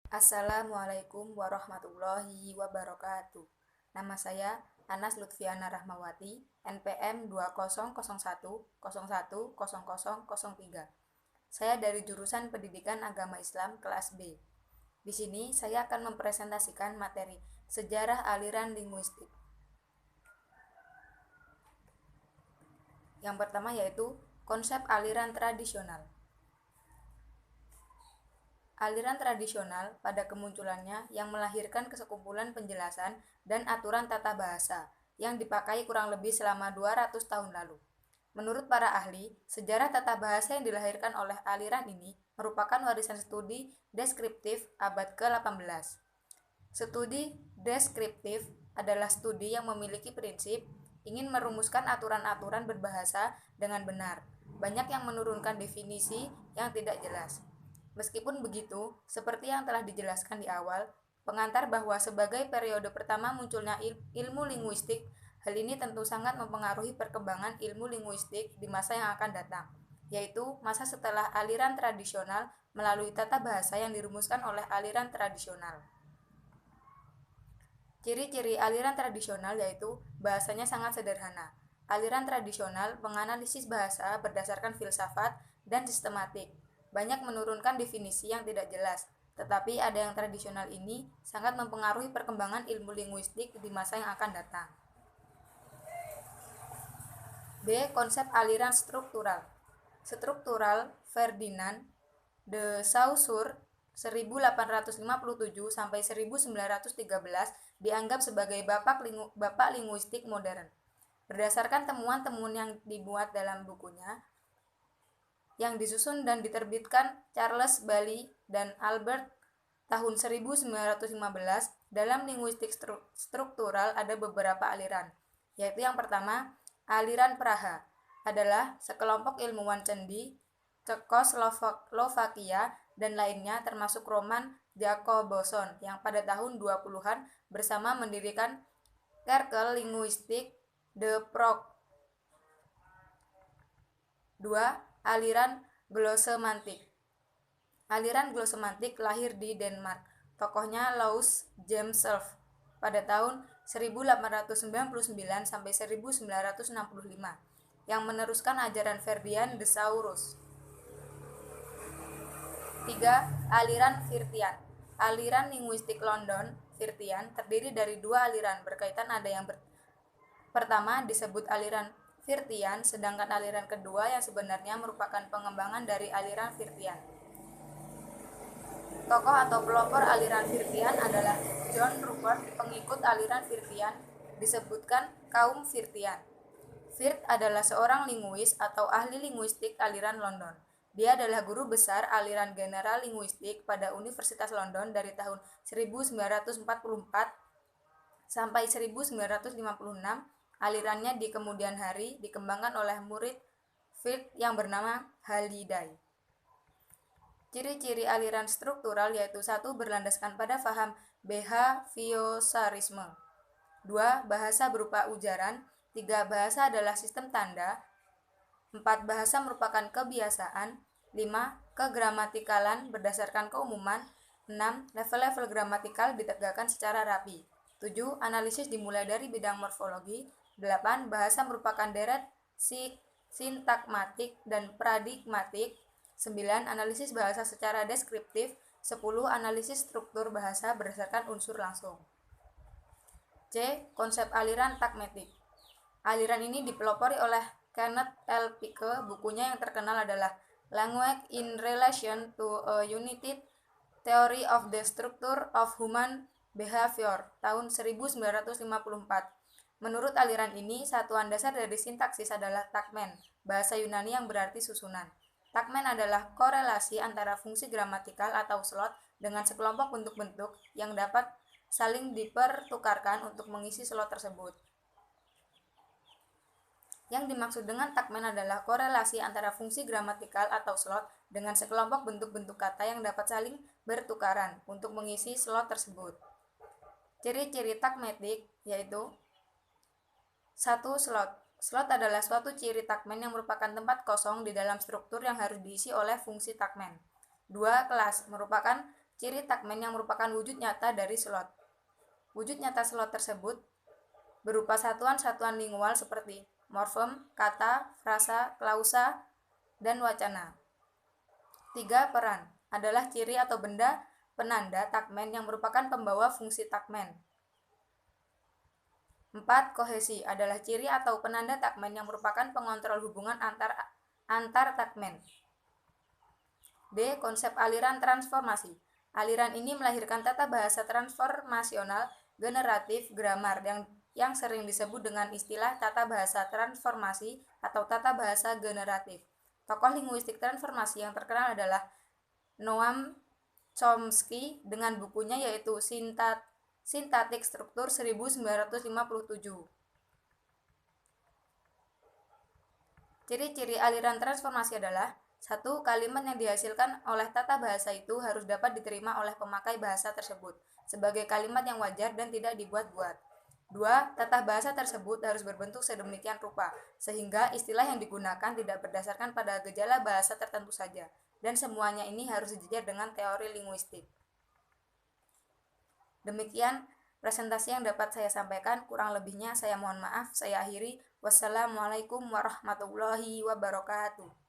Assalamualaikum warahmatullahi wabarakatuh. Nama saya Anas Lutfiana Rahmawati, NPM 2001010003. Saya dari jurusan Pendidikan Agama Islam kelas B. Di sini saya akan mempresentasikan materi sejarah aliran linguistik. Yang pertama yaitu konsep aliran tradisional. Aliran tradisional pada kemunculannya yang melahirkan kesekumpulan penjelasan dan aturan tata bahasa yang dipakai kurang lebih selama 200 tahun lalu. Menurut para ahli, sejarah tata bahasa yang dilahirkan oleh aliran ini merupakan warisan studi deskriptif abad ke-18. Studi deskriptif adalah studi yang memiliki prinsip ingin merumuskan aturan-aturan berbahasa dengan benar. Banyak yang menurunkan definisi yang tidak jelas. Meskipun begitu, seperti yang telah dijelaskan di awal, pengantar bahwa sebagai periode pertama munculnya ilmu linguistik, hal ini tentu sangat mempengaruhi perkembangan ilmu linguistik di masa yang akan datang, yaitu masa setelah aliran tradisional melalui tata bahasa yang dirumuskan oleh aliran tradisional. Ciri-ciri aliran tradisional yaitu bahasanya sangat sederhana. Aliran tradisional menganalisis bahasa berdasarkan filsafat dan sistematik. Banyak menurunkan definisi yang tidak jelas, tetapi ada yang tradisional ini sangat mempengaruhi perkembangan ilmu linguistik di masa yang akan datang. B. Konsep aliran struktural. Struktural Ferdinand de Saussure 1857 sampai 1913 dianggap sebagai bapak linguistik modern. Berdasarkan temuan-temuan yang dibuat dalam bukunya, yang disusun dan diterbitkan Charles Bailey dan Albert tahun 1915, dalam linguistik struktural ada beberapa aliran, yaitu yang pertama, aliran Praha adalah sekelompok ilmuwan cendi Cekoslovakia dan lainnya termasuk Roman Jacobson yang pada tahun 20-an bersama mendirikan Cercle Linguistique de Prague. 2. Aliran glosemantik. Aliran glosemantik lahir di Denmark. Tokohnya Louis James Self pada tahun 1899 sampai 1965 yang meneruskan ajaran Ferdinand de Saussure. 3. Aliran Firtian. Aliran linguistik London Firtian terdiri dari dua aliran berkaitan. Ada yang pertama disebut aliran Firtian, sedangkan aliran kedua yang sebenarnya merupakan pengembangan dari aliran Firtian. Tokoh atau pelopor aliran Firtian adalah John Rupert. Pengikut aliran Firtian disebutkan kaum Firtian. Firth adalah seorang linguis atau ahli linguistik aliran London. Dia adalah guru besar aliran general linguistik pada Universitas London dari tahun 1944 sampai 1956. Alirannya di kemudian hari dikembangkan oleh murid Firth yang bernama Halliday. Ciri-ciri aliran struktural yaitu 1. Berlandaskan pada faham behaviorisme. 2. Bahasa berupa ujaran. 3. Bahasa adalah sistem tanda. 4. Bahasa merupakan kebiasaan. 5. Kegramatikalan berdasarkan keumuman. 6. Level-level gramatikal ditegakkan secara rapi. 7. Analisis dimulai dari bidang morfologi. 8. Bahasa merupakan deret sintakmatik dan paradigmatik. 9. Analisis bahasa secara deskriptif. 10. Analisis struktur bahasa berdasarkan unsur langsung. C. Konsep aliran tagmatik. Aliran ini dipelopori oleh Kenneth L. Pike. Bukunya yang terkenal adalah Language in Relation to a United Theory of the Structure of Human Behavior tahun 1954. Menurut aliran ini, satuan dasar dari sintaksis adalah tagmen, bahasa Yunani yang berarti susunan. Tagmen adalah korelasi antara fungsi gramatikal atau slot dengan sekelompok bentuk-bentuk yang dapat saling dipertukarkan untuk mengisi slot tersebut. Yang dimaksud dengan tagmen adalah korelasi antara fungsi gramatikal atau slot dengan sekelompok bentuk-bentuk kata yang dapat saling bertukaran untuk mengisi slot tersebut. Ciri-ciri tagmetik yaitu 1. Slot. Slot adalah suatu ciri tagmen yang merupakan tempat kosong di dalam struktur yang harus diisi oleh fungsi tagmen. 2. Kelas merupakan Ciri takmen yang merupakan wujud nyata dari slot. Wujud nyata slot tersebut berupa satuan-satuan lingual seperti morfem, kata, frasa, klausa, dan wacana. 3. Peran adalah ciri atau benda penanda takmen yang merupakan pembawa fungsi takmen. 4. Kohesi adalah ciri atau penanda takmen yang merupakan pengontrol hubungan antar takmen. D. Konsep aliran transformasi. Aliran ini melahirkan tata bahasa transformasional generatif gramar yang sering disebut dengan istilah tata bahasa transformasi atau tata bahasa generatif. Tokoh linguistik transformasi yang terkenal adalah Noam Chomsky dengan bukunya yaitu Sintaktik Struktur 1957. Ciri-ciri aliran transformasi adalah 1. Kalimat yang dihasilkan oleh tata bahasa itu harus dapat diterima oleh pemakai bahasa tersebut sebagai kalimat yang wajar dan tidak dibuat-buat. 2. Tata bahasa tersebut harus berbentuk sedemikian rupa sehingga istilah yang digunakan tidak berdasarkan pada gejala bahasa tertentu saja, dan semuanya ini harus sejajar dengan teori linguistik. Demikian presentasi yang dapat saya sampaikan, kurang lebihnya saya mohon maaf. Saya akhiri. Wassalamualaikum warahmatullahi wabarakatuh.